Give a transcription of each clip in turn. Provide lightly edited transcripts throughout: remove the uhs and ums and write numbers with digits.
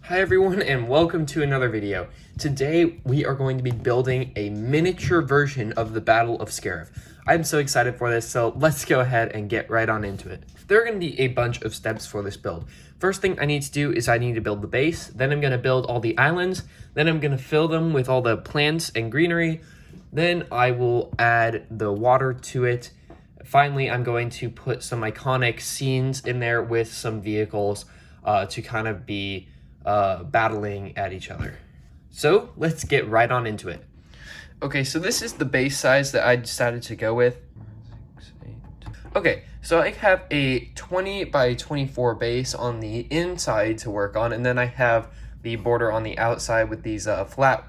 Hi everyone and welcome to another video. Today we are going to be building a miniature version of the Battle of Scariff. I'm so excited for this, so let's go ahead and get right on into it. There are going to be a bunch of steps for this build. First thing I need to do is I need to build the base, then I'm going to build all the islands, then I'm going to fill them with all the plants and greenery, then I will add the water to it. Finally, I'm going to put some iconic scenes in there with some vehicles to kind of be battling at each other. So let's get right on into it. Okay, so this is the base size that I decided to go with. 6, 8. Okay, so I have a 20 by 24 base on the inside to work on, and then I have the border on the outside with these flat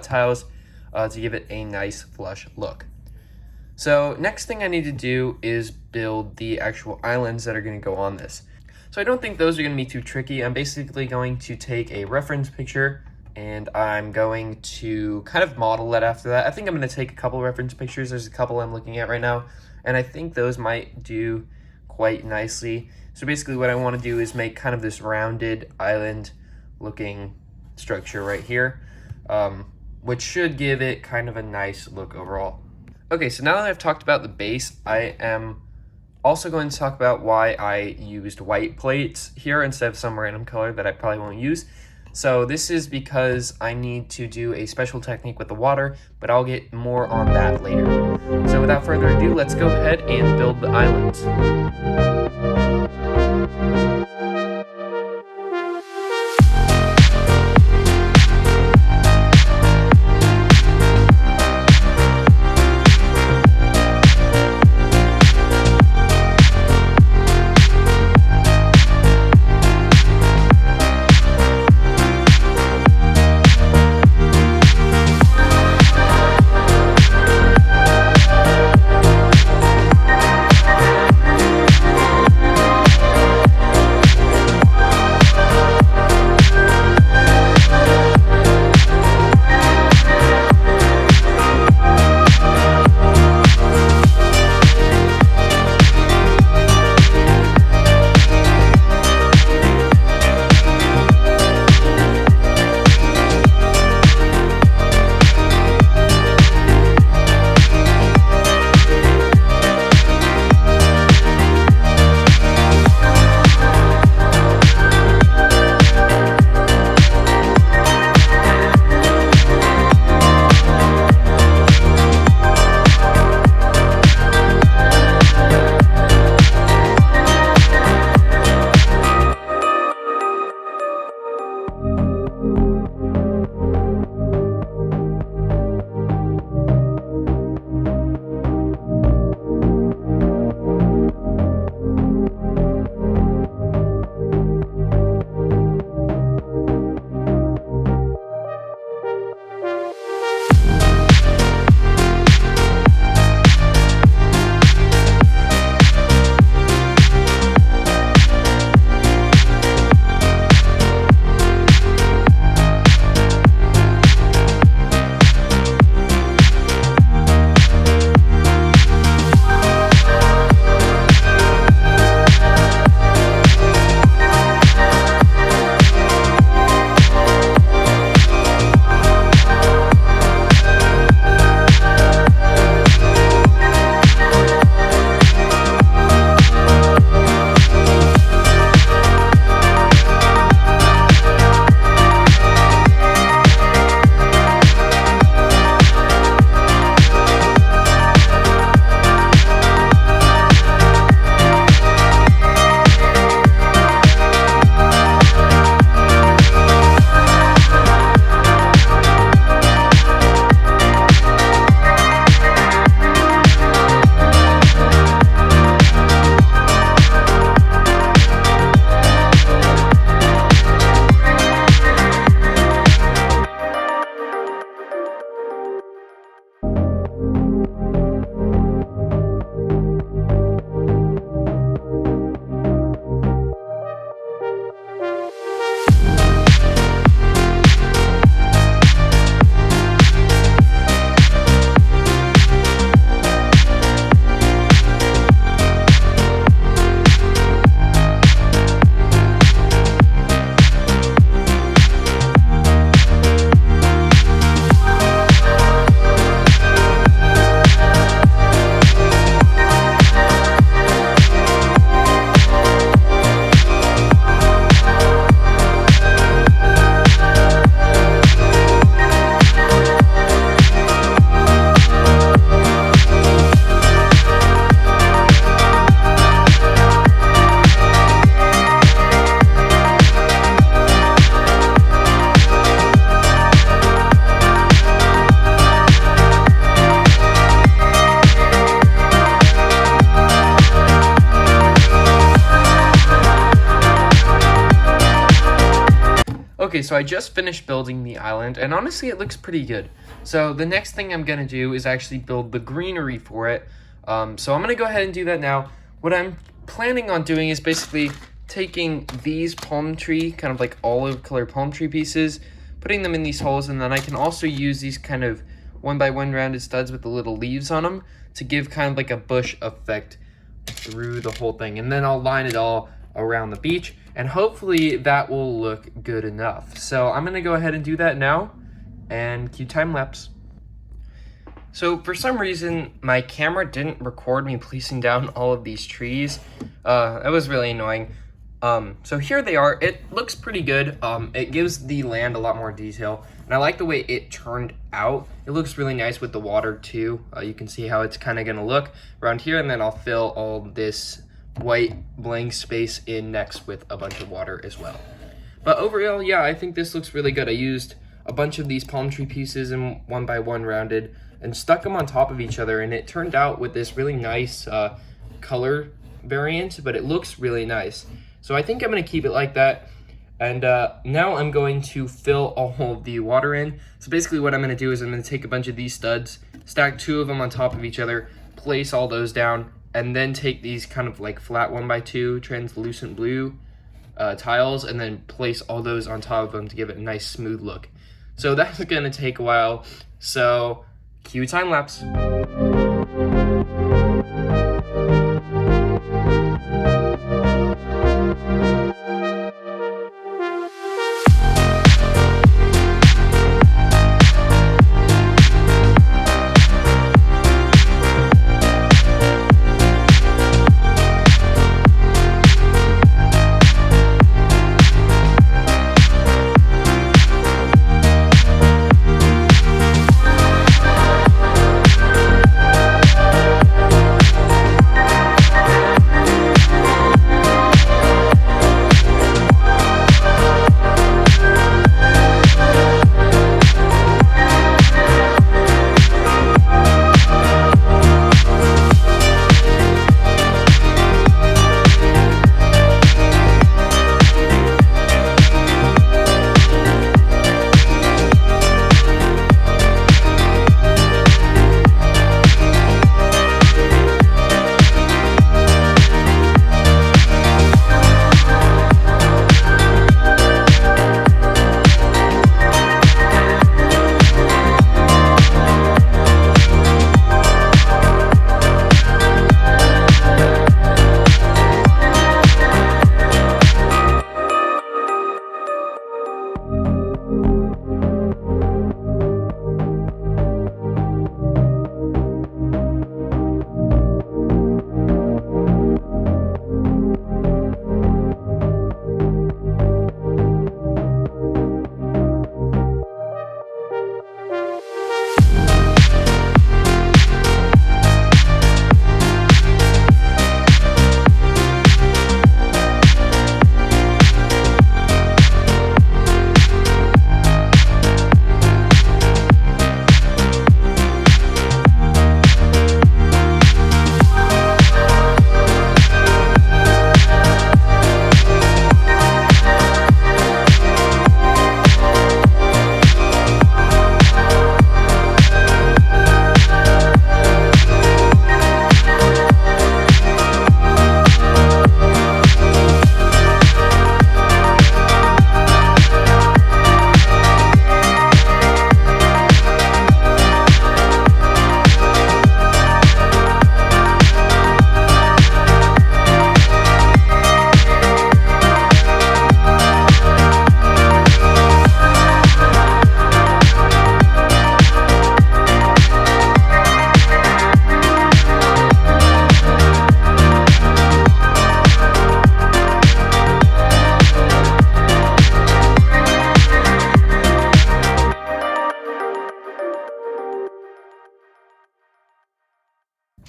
tiles to give it a nice flush look. So next thing I need to do is build the actual islands that are going to go on this. So I don't think those are going to be too tricky. I'm basically going to take a reference picture and I'm going to kind of model it after that. I think I'm going to take a couple reference pictures. There's a couple I'm looking at right now, and I think those might do quite nicely. So basically what I want to do is make kind of this rounded island looking structure right here, which should give it kind of a nice look overall. Okay, so now that I've talked about the base, I am also going to talk about why I used white plates here instead of some random color that I probably won't use. So this is because I need to do a special technique with the water, but I'll get more on that later. So without further ado, let's go ahead and build the islands. Okay, so I just finished building the island, and honestly, it looks pretty good. So the next thing I'm gonna do is actually build the greenery for it. So I'm gonna go ahead and do that now. What I'm planning on doing is basically taking these palm tree, kind of like olive color palm tree pieces, putting them in these holes, and then I can also use these kind of 1x1 rounded studs with the little leaves on them to give kind of like a bush effect through the whole thing. And then I'll line it all around the beach, and hopefully that will look good enough. So I'm gonna go ahead and do that now, and cue time lapse. So for some reason, my camera didn't record me placing down all of these trees. That was really annoying. So here they are. It looks pretty good. It gives the land a lot more detail, and I like the way it turned out. It looks really nice with the water too. You can see how it's kind of gonna look around here, and then I'll fill all this white blank space in next with a bunch of water as well. But overall, yeah, I think this looks really good. I used a bunch of these palm tree pieces in 1x1 rounded and stuck them on top of each other, and it turned out with this really nice color variant, but it looks really nice. So I think I'm gonna keep it like that. And now I'm going to fill all of the water in. So basically what I'm gonna do is I'm gonna take a bunch of these studs, stack 2 of them on top of each other, place all those down, and then take these kind of like flat 1x2 translucent blue tiles and then place all those on top of them to give it a nice smooth look. So that's gonna take a while. So cue time lapse.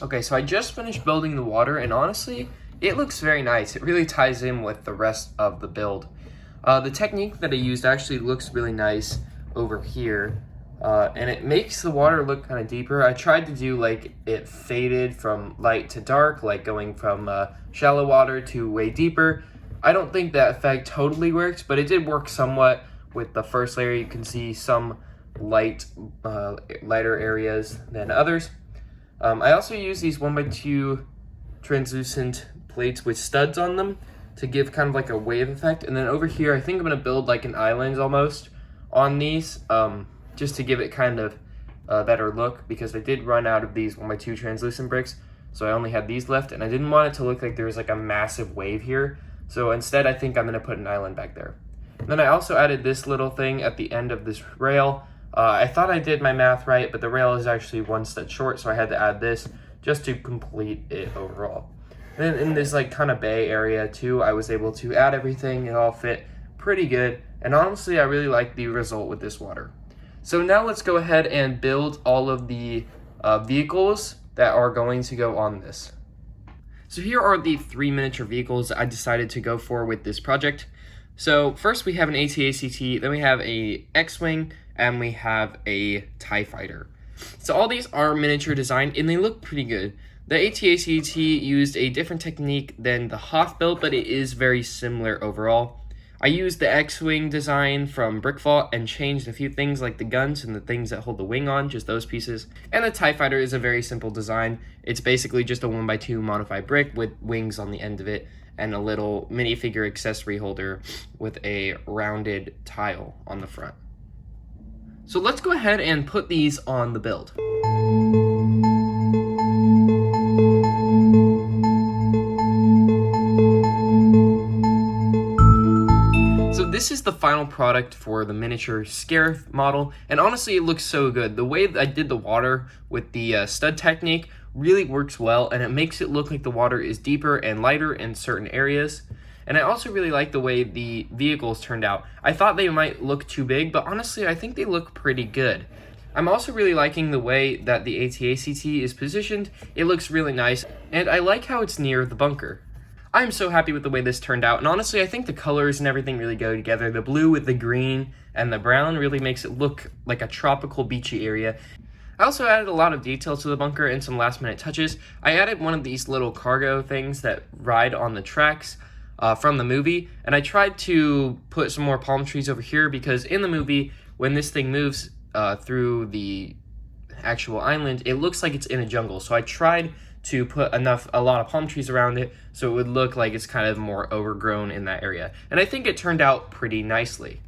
Okay, so I just finished building the water, and honestly, it looks very nice. It really ties in with the rest of the build. The technique that I used actually looks really nice over here, and it makes the water look kind of deeper. I tried to do like it faded from light to dark, like going from shallow water to way deeper. I don't think that effect totally worked, but it did work somewhat with the first layer, you can see some lighter areas than others. I also use these 1x2 translucent plates with studs on them to give kind of like a wave effect. And then over here, I think I'm gonna build like an island almost on these, just to give it kind of a better look, because I did run out of these 1x2 translucent bricks. So I only had these left, and I didn't want it to look like there was like a massive wave here. So instead, I think I'm gonna put an island back there. And then I also added this little thing at the end of this rail. I thought I did my math right, but the rail is actually one stud short, so I had to add this just to complete it overall. And then in this like kind of bay area too, I was able to add everything. It all fit pretty good, and honestly, I really like the result with this water. So now let's go ahead and build all of the vehicles that are going to go on this. So here are the 3 miniature vehicles I decided to go for with this project. So first we have an AT-ACT, then we have a X-Wing, and we have a TIE Fighter. So all these are miniature designed, and they look pretty good. The AT-ACT used a different technique than the Hoth build, but it is very similar overall. I used the X-Wing design from Brickvault and changed a few things like the guns and the things that hold the wing on, just those pieces. And the TIE Fighter is a very simple design. It's basically just a 1x2 modified brick with wings on the end of it and a little minifigure accessory holder with a rounded tile on the front. So let's go ahead and put these on the build. This is the final product for the miniature Scariff model, and honestly it looks so good. The way that I did the water with the stud technique really works well, and it makes it look like the water is deeper and lighter in certain areas. And I also really like the way the vehicles turned out. I thought they might look too big, but honestly I think they look pretty good. I'm also really liking the way that the AT-ACT is positioned. It looks really nice, and I like how it's near the bunker. I'm so happy with the way this turned out, and honestly I think the colors and everything really go together. The blue with the green and the brown really makes it look like a tropical beachy area. I also added a lot of detail to the bunker and some last minute touches. I added one of these little cargo things that ride on the tracks from the movie, and I tried to put some more palm trees over here because in the movie when this thing moves through the actual island, it looks like it's in a jungle. So I tried to put a lot of palm trees around it so it would look like it's kind of more overgrown in that area. And I think it turned out pretty nicely.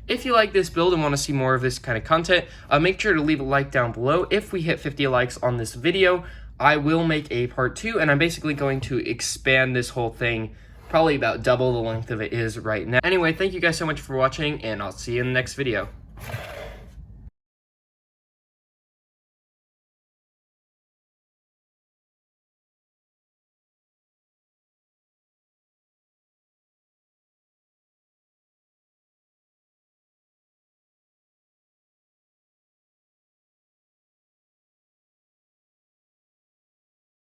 If you like this build and want to see more of this kind of content, make sure to leave a like down below. If we hit 50 likes on this video, I will make a part 2, and I'm basically going to expand this whole thing, probably about double the length of it is right now. Anyway, thank you guys so much for watching, and I'll see you in the next video.